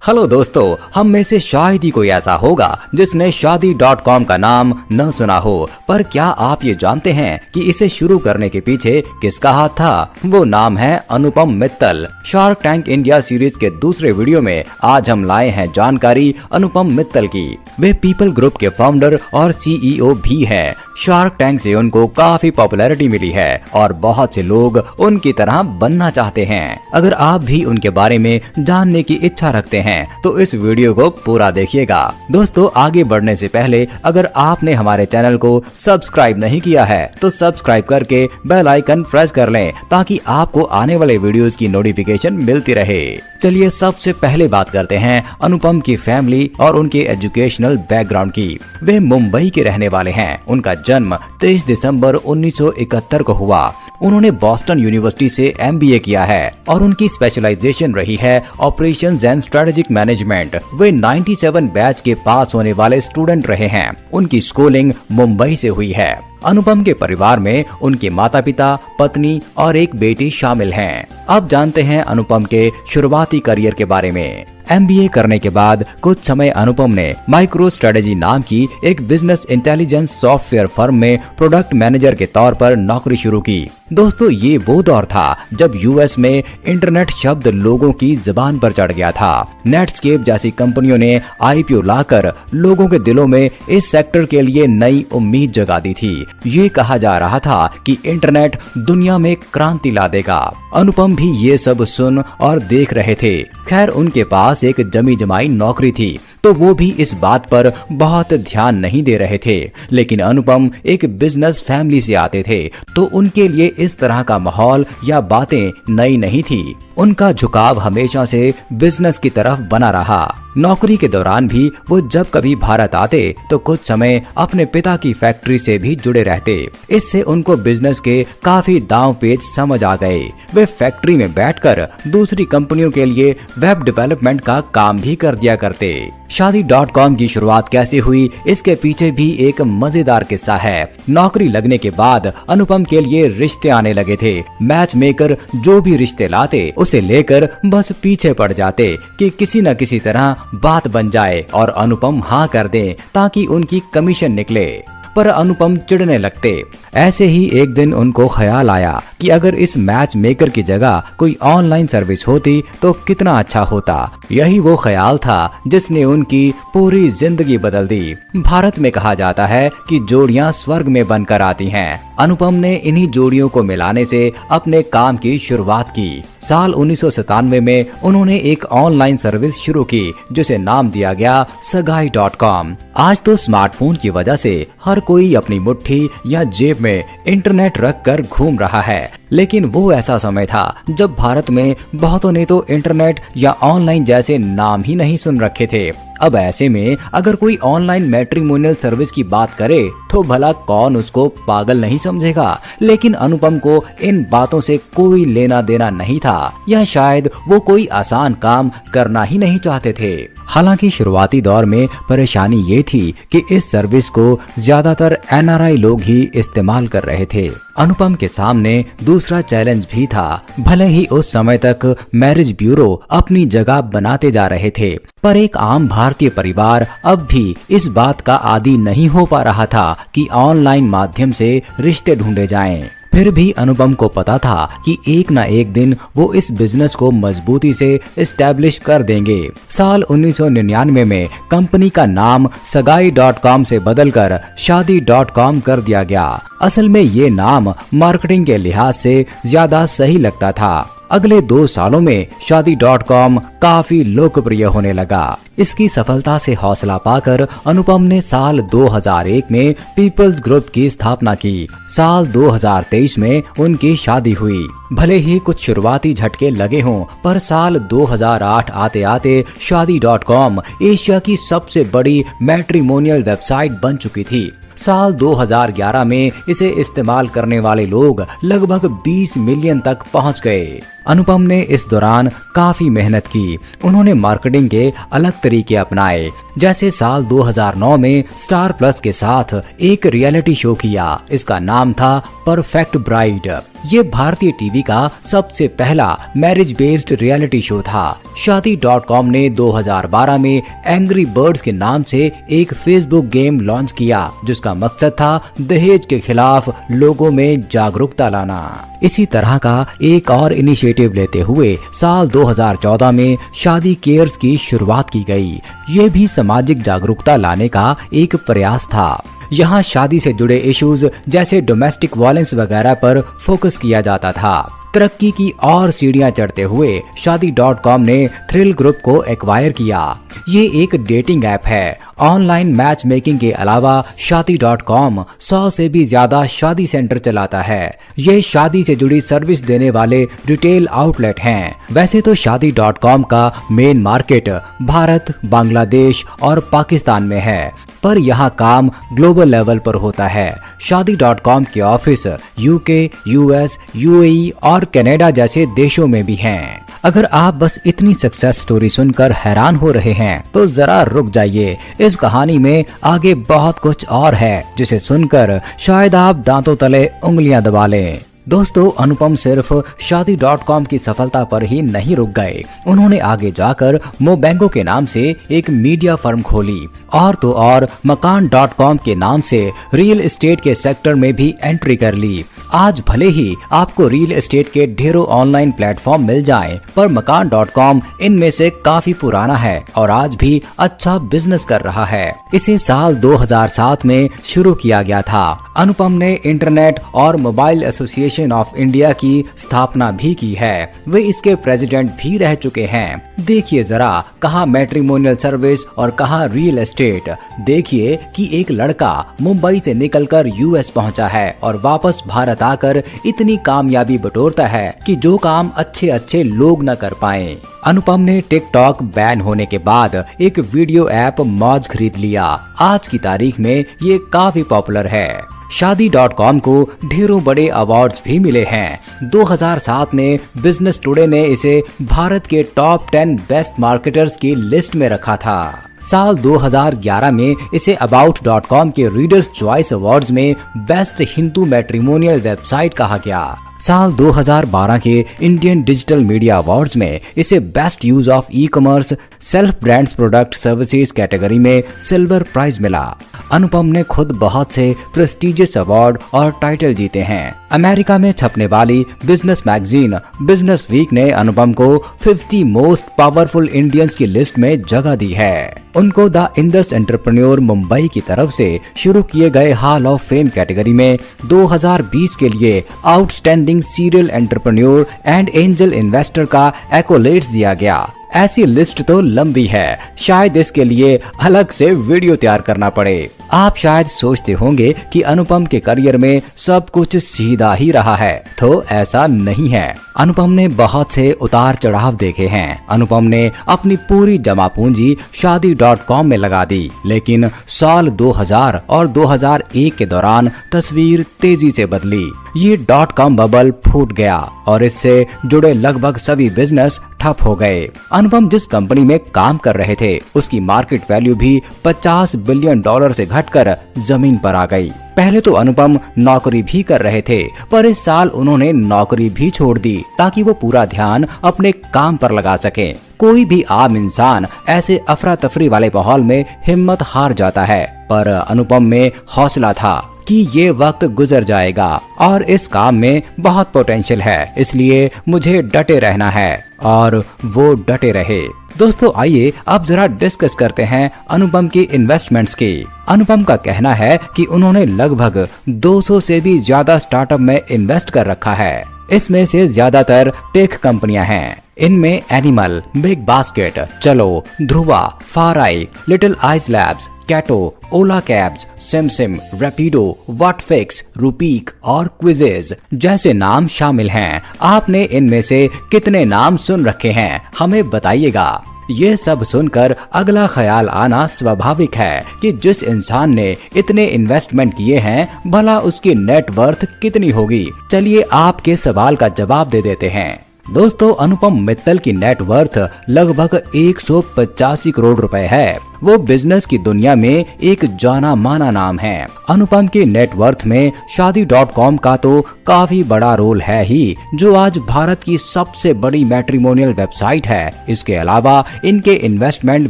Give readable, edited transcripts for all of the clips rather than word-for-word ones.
Hello दोस्तों, हम में से शायद ही कोई ऐसा होगा जिसने शादी.com का नाम न सुना हो, पर क्या आप ये जानते हैं कि इसे शुरू करने के पीछे किसका हाथ था? वो नाम है Anupam Mittal. Shark Tank India series के दूसरे वीडियो में आज हम लाए हैं जानकारी अनुपम मित्तल की। वे पीपल ग्रुप के फाउंडर और CEO भी हैं। शार्क टैंक से उनको काफी पॉपुलैरिटी मिली है और बहुत से लोग उनकी तरह बनना चाहते हैं। अगर आप भी उनके बारे में जानने की इच्छा रखते हैं तो इस वीडियो को पूरा देखिएगा। दोस्तों, आगे बढ़ने से पहले अगर आपने हमारे चैनल को सब्सक्राइब नहीं किया है तो सब्सक्राइब करके बेल आइकन प्रेस कर लें ताकि आपको आने वाले वीडियोस की नोटिफिकेशन मिलती रहे। चलिए सबसे पहले बात करते हैं अनुपम की फैमिली और उनके एजुकेशनल बैकग्राउंड की। वे मुंबई के रहने वाले हैं। उनका जन्म 23 दिसंबर 1971 को हुआ। उन्होंने बॉस्टन यूनिवर्सिटी से MBA किया है और उनकी स्पेशलाइजेशन रही है operations and strategic management. Way 97 batch के पास होने वाले स्टूडेंट रहे हैं। उनकी स्कूलिंग मुंबई से हुई है। अनुपम के परिवार में उनके माता पिता, पत्नी और एक बेटी शामिल हैं। अब जानते हैं अनुपम के शुरुआती करियर के बारे में। MBA करने के बाद कुछ समय अनुपम ने माइक्रो स्ट्रेटेजी नाम की एक बिजनेस इंटेलिजेंस सॉफ्टवेयर फर्म में प्रोडक्ट मैनेजर के तौर पर नौकरी शुरू की। दोस्तों, ये वो दौर था जब US में इंटरनेट शब्द लोगों की जुबान पर चढ़ गया था। नेटस्केप जैसी कंपनियों ने IPO लाकर लोगों के दिलों में इस सेक्टर के लिए नई उम्मीद जगा दी थी। ये कहा जा रहा था कि इंटरनेट दुनिया में क्रांति ला देगा। अनुपम भी ये सब सुन और देख रहे थे। खैर, उनके पास एक जमी जमाई नौकरी थी तो वो भी इस बात पर बहुत ध्यान नहीं दे रहे थे। लेकिन अनुपम एक बिजनेस फैमिली से आते थे तो उनके लिए इस तरह का माहौल या बातें नई नहीं थी। उनका झुकाव हमेशा से बिजनेस की तरफ बना रहा। नौकरी के दौरान भी वो जब कभी भारत आते तो कुछ समय अपने पिता की फैक्ट्री से भी जुड़े रहते। इससे उनको बिजनेस के काफी दांव पेच समझ आ गए। वे फैक्ट्री में बैठकर दूसरी कंपनियों के लिए वेब डेवलपमेंट का काम भी कर दिया करते। शादी.com की शुरुआत कैसे हुई, इसके पीछे भी एक मजेदार किस्सा है। नौकरी लगने के बाद अनुपम के लिए रिश्ते आने लगे थे। मैच मेकर जो भी रिश्ते लाते उसे लेकर बस पीछे पड़ जाते कि किसी न किसी तरह बात बन जाए और अनुपम हाँ कर दें ताकि उनकी कमीशन निकले। पर अनुपम चिढ़ने लगते। ऐसे ही एक दिन उनको ख्याल आया कि अगर इस मैच मेकर की जगह कोई ऑनलाइन सर्विस होती तो कितना अच्छा होता। यही वो ख्याल था जिसने उनकी पूरी जिंदगी बदल दी। भारत में कहा जाता है कि जोड़ियां स्वर्ग में बनकर आती हैं। अनुपम ने इन्हीं जोड़ियों को मिलाने से अपने काम की शुरुआत की। साल 1997 में उन्होंने एक ऑनलाइन सर्विस शुरू की जिसे नाम दिया गया सगाई.com। आज तो स्मार्टफोन की वजह से हर कोई अपनी मुट्ठी या जेब में इंटरनेट रख कर घूम रहा है, लेकिन वो ऐसा समय था जब भारत में बहुतों ने तो इंटरनेट या ऑनलाइन जैसे नाम ही नहीं सुन रखे थे। अब ऐसे में अगर कोई ऑनलाइन मैट्रिमोनियल सर्विस की बात करे तो भला कौन उसको पागल नहीं समझेगा। लेकिन अनुपम को इन बातों से कोई लेना देना नहीं था या शायद वो कोई आसान काम करना ही नहीं चाहते थे। हालांकि शुरुआती दौर में परेशानी ये थी कि इस सर्विस को ज्यादातर NRI लोग ही इस्तेमाल कर रहे थे। अनुपम के सामने दूसरा चैलेंज भी था। भले ही उस समय तक मैरिज ब्यूरो अपनी जगह बनाते जा रहे थे, पर एक आम भारतीय परिवार अब भी इस बात का आदी नहीं हो पा रहा था कि ऑनलाइन माध्यम से रिश्ते ढूंढे जाएं। फिर भी अनुपम को पता था कि एक न एक दिन वो इस बिजनेस को मजबूती से एस्टैब्लिश कर देंगे। साल 1999 में कंपनी का नाम सगाई.com से बदलकर शादी.com कर दिया गया। असल में ये नाम मार्केटिंग के लिहाज से ज्यादा सही लगता था। अगले 2 सालों में शादी.com काफी लोकप्रिय होने लगा। इसकी सफलता से हौसला पाकर अनुपम ने साल 2001 में पीपल्स ग्रुप की स्थापना की। साल 2023 में उनकी शादी हुई। भले ही कुछ शुरुआती झटके लगे हों, पर साल 2008 आते आते शादी.com एशिया की सबसे बड़ी मैट्रिमोनियल वेबसाइट बन चुकी थी। साल 2011 में इसे इस्तेमाल करने वाले लोग लगभग 20 मिलियन तक पहुंच गए। अनुपम ने इस दौरान काफी मेहनत की। उन्होंने मार्केटिंग के अलग तरीके अपनाए, जैसे साल 2009 में स्टार प्लस के साथ एक रियलिटी शो किया। इसका नाम था परफेक्ट ब्राइड। ये भारतीय टीवी का सबसे पहला मैरिज बेस्ड रियलिटी शो था। शादी.com ने 2012 में एंग्री बर्ड्स के नाम से एक फेसबुक गेम लॉन्च किया, जिसका मकसद था दहेज के खिलाफ लोगों में जागरूकता लाना। इसी तरह का एक और इनिशिएटिव लेते हुए साल 2014 में शादी केयर्स की शुरुआत की गई। ये भी सामाजिक जागरूकता लाने का एक प्रयास था। यहाँ शादी से जुड़े इश्यूज जैसे डोमेस्टिक वायलेंस वगैरह पर फोकस किया जाता था। तरक्की की और सीढ़ियां चढ़ते हुए शादी.com ने थ्रिल ग्रुप को एक्वायर किया। ये एक डेटिंग ऐप है। ऑनलाइन मैच मेकिंग के अलावा शादी.com 100 से भी ज्यादा शादी सेंटर चलाता है। ये शादी से जुड़ी सर्विस देने वाले रिटेल आउटलेट हैं। वैसे तो शादी.com का मेन मार्केट भारत, बांग्लादेश और पाकिस्तान में है, पर यहाँ काम ग्लोबल लेवल पर होता है। शादी.com के ऑफिस यूके, यूएस, यूएई और कनाडा जैसे देशों में भी हैं। अगर आप बस इतनी सक्सेस स्टोरी सुनकर हैरान हो रहे हैं तो जरा रुक जाइए। इस कहानी में आगे बहुत कुछ और है, जिसे सुनकर शायद आप दांतों तले उंगलियां दबा लें। दोस्तों, अनुपम सिर्फ शादी.com की सफलता पर ही नहीं रुक गए। उन्होंने आगे जाकर मोबैंगो के नाम से एक मीडिया फर्म खोली और तो और मकान.com के नाम से रियल एस्टेट के सेक्टर में भी एंट्री कर ली। आज भले ही आपको रियल एस्टेट के ढेरों ऑनलाइन प्लेटफॉर्म मिल जाएं, पर मकान.com इनमें से काफी पुराना है और आज भी अच्छा बिजनेस कर रहा है। इसे साल 2007 में शुरू किया गया था। अनुपम ने इंटरनेट और मोबाइल एसोसिएशन ऑफ इंडिया की स्थापना भी की है। वे इसके प्रेसिडेंट भी रह चुके हैं। देखिए जरा, कहाँ मैट्रिमोनियल सर्विस और कहाँ रियल एस्टेट। देखिए कि एक लड़का मुंबई से निकलकर यूएस पहुंचा है और वापस भारत आकर इतनी कामयाबी बटोरता है कि जो काम अच्छे अच्छे लोग न कर पाए। अनुपम ने टिकटॉक बैन होने के बाद एक वीडियो ऐप मौज खरीद लिया। आज की तारीख में ये काफी पॉपुलर है। शादी.com को ढेरों बड़े अवार्ड्स भी मिले हैं। 2007 में बिजनेस टुडे ने इसे भारत के टॉप 10 बेस्ट मार्केटर्स की लिस्ट में रखा था। साल 2011 में इसे अबाउट.com के रीडर्स चॉइस अवार्ड्स में बेस्ट हिंदू मैट्रिमोनियल वेबसाइट कहा गया। साल 2012 के इंडियन डिजिटल मीडिया अवार्ड्स में इसे best use of e commerce self brands product services category में सिल्वर प्राइज मिला। अनुपम ने खुद बहुत से प्रेस्टिजियस अवार्ड और टाइटल जीते हैं। अमेरिका में छपने वाली बिजनेस मैगजीन बिजनेस वीक ने अनुपम को 50 मोस्ट पावरफुल इंडियंस की लिस्ट में जगह दी है। उनको द इंडस एंटरप्रेन्योर मुंबई की तरफ से शुरू किए गए हॉल ऑफ फेम कैटेगरी में 2020 के लिए outstanding serial entrepreneur and angel investor का एक्कोलेट्स दिया गया। ऐसी लिस्ट तो लंबी है, शायद इसके लिए अलग से वीडियो तैयार करना पड़े। आप शायद सोचते होंगे कि अनुपम के करियर में सब कुछ सीधा ही रहा है, तो ऐसा नहीं है। अनुपम ने बहुत से उतार चढ़ाव देखे हैं। अनुपम ने अपनी पूरी जमा पूंजी शादी.com में लगा दी, लेकिन साल 2000 और 2001 के दौरान तस्वीर तेजी से बदली। ये .com बबल फूट गया और इससे जुड़े लगभग सभी बिजनेस ठप हो गए। अनुपम जिस कंपनी में काम कर रहे थे उसकी मार्केट वैल्यू भी $50 बिलियन से घटकर जमीन पर आ गई। पहले तो अनुपम नौकरी भी कर रहे थे, पर इस साल उन्होंने नौकरी भी छोड़ दी ताकि वो पूरा ध्यान अपने काम पर लगा सके। कोई भी आम इंसान ऐसे अफरा तफरी वाले माहौल में हिम्मत हार जाता है, पर अनुपम में हौसला था कि ये वक्त गुजर जाएगा और इस काम में बहुत पोटेंशियल है, इसलिए मुझे डटे रहना है, और वो डटे रहे। दोस्तों, आइए अब जरा डिस्कस करते हैं अनुपम की इन्वेस्टमेंट्स की। अनुपम का कहना है कि उन्होंने लगभग 200 से भी ज्यादा स्टार्टअप में इन्वेस्ट कर रखा है। इसमें से ज्यादातर टेक कंपनियां हैं। इनमें एनिमल, बिग बास्केट, चलो, ध्रुवा, फाराई, लिटिल आइस लैब्स, कैटो, ओला कैब्स, सिमसिम, रैपिडो, व्हाटफिक्स, रूपीक और क्विजेज जैसे नाम शामिल हैं। आपने इनमें से कितने नाम सुन रखे हैं, हमें बताइएगा। ये सब सुनकर अगला ख्याल आना स्वाभाविक है कि जिस इंसान ने इतने इन्वेस्टमेंट किए हैं, भला उसकी नेटवर्थ कितनी होगी। चलिए आपके सवाल का जवाब दे देते हैं। दोस्तों, अनुपम मित्तल की नेटवर्थ लगभग 185 करोड़ रुपए है। वो बिजनेस की दुनिया में एक जाना माना नाम है। अनुपम के नेटवर्थ में शादी.com का तो काफी बड़ा रोल है ही, जो आज भारत की सबसे बड़ी मैट्रिमोनियल वेबसाइट है। इसके अलावा इनके इन्वेस्टमेंट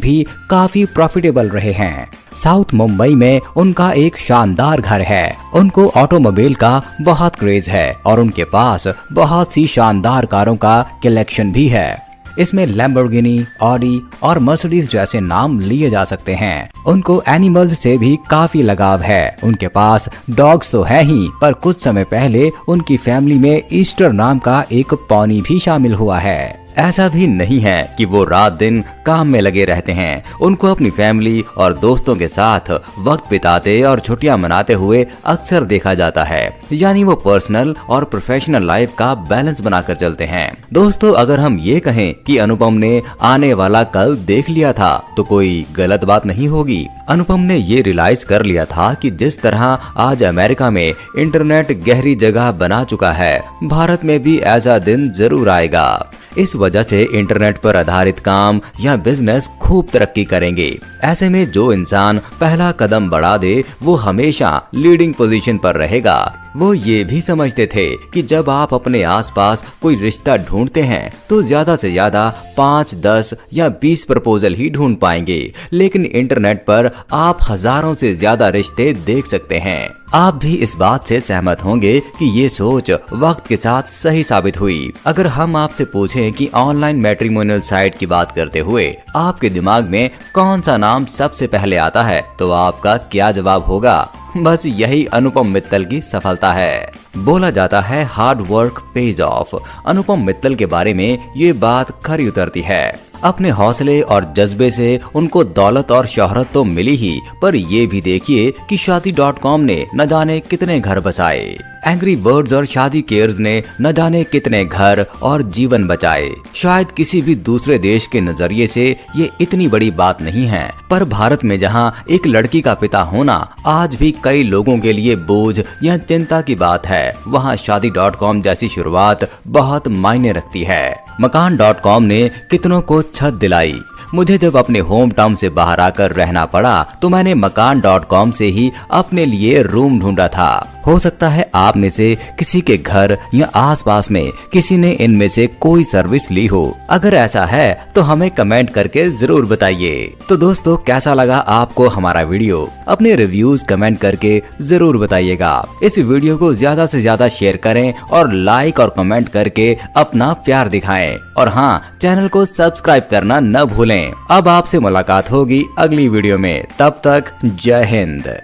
भी काफी प्रॉफिटेबल रहे हैं। साउथ मुंबई में उनका एक शानदार घर है। उनको ऑटोमोबाइल का बहुत क्रेज है और उनके पास बहुत सी शानदार कारों का कलेक्शन भी है। इसमें लैम्बोर्गिनी, ऑडी और मर्सिडीज जैसे नाम लिए जा सकते हैं। उनको एनिमल्स से भी काफी लगाव है। उनके पास डॉग्स तो है ही, पर कुछ समय पहले उनकी फैमिली में ईस्टर नाम का एक पॉनी भी शामिल हुआ है। ऐसा भी नहीं है कि वो रात दिन काम में लगे रहते हैं। उनको अपनी फैमिली और दोस्तों के साथ वक्त बिताते और छुट्टियां मनाते हुए अक्सर देखा जाता है। यानी वो पर्सनल और प्रोफेशनल लाइफ का बैलेंस बनाकर चलते हैं। दोस्तों, अगर हम ये कहें कि अनुपम ने आने वाला कल देख लिया था तो कोई गलत बात नहीं होगी। अनुपम ने ये रियलाइज कर लिया था कि जिस तरह आज अमेरिका में इंटरनेट गहरी जगह बना चुका है, भारत में भी ऐसा दिन जरूर आएगा। इस वजह से इंटरनेट पर आधारित काम या बिजनेस खूब तरक्की करेंगे। ऐसे में जो इंसान पहला कदम बढ़ा दे वो हमेशा लीडिंग पोजीशन पर रहेगा। वो ये भी समझते थे कि जब आप अपने आसपास कोई रिश्ता ढूंढते हैं तो ज्यादा से ज्यादा 5, 10 या 20 प्रपोजल ही ढूंढ पाएंगे, लेकिन इंटरनेट पर आप हजारों से ज्यादा रिश्ते देख सकते हैं। आप भी इस बात से सहमत होंगे कि ये सोच वक्त के साथ सही साबित हुई। अगर हम आपसे पूछें कि ऑनलाइन मैट्रिमोनियल साइट की बात करते हुए आपके दिमाग में कौन सा नाम सबसे पहले आता है, तो आपका क्या जवाब होगा? बस यही अनुपम मित्तल की सफलता है। बोला जाता है hard work page of. Anupam Mittal के बारे में ये बात खरी उतरती है। अपने हौसले और जज्बे से उनको दौलत और शोहरत तो मिली ही, पर ये भी देखिए कि शादी.com ने न जाने कितने घर बसाए। एंग्री बर्ड्स और शादी केयर्स ने न जाने कितने घर और जीवन बचाए। शायद किसी भी दूसरे देश के नजरिए से ये इतनी बड़ी बात नहीं है, पर भारत में जहाँ एक लड़की का पिता होना आज भी कई लोगों के लिए बोझ या चिंता की बात है, वहाँ शादी.com जैसी शुरुआत बहुत मायने रखती है। मकान.com ने कितनों को छत दिलाई। मुझे जब अपने होम टाउन से बाहर आकर रहना पड़ा तो मैंने मकान.com से ही अपने लिए रूम ढूंढा था। हो सकता है आप में से किसी के घर या आसपास में किसी ने इनमें से कोई सर्विस ली हो। अगर ऐसा है तो हमें कमेंट करके जरूर बताइए। तो दोस्तों, कैसा लगा आपको हमारा वीडियो? अपने रिव्यूज कमेंट करके जरूर बताइएगा। इस वीडियो को ज्यादा से ज्यादा शेयर करें और लाइक और कमेंट करके अपना प्यार दिखाएं। और हाँ, चैनल को सब्सक्राइब करना न भूलें। अब आपसे मुलाकात होगी अगली वीडियो में। तब तक जय हिंद।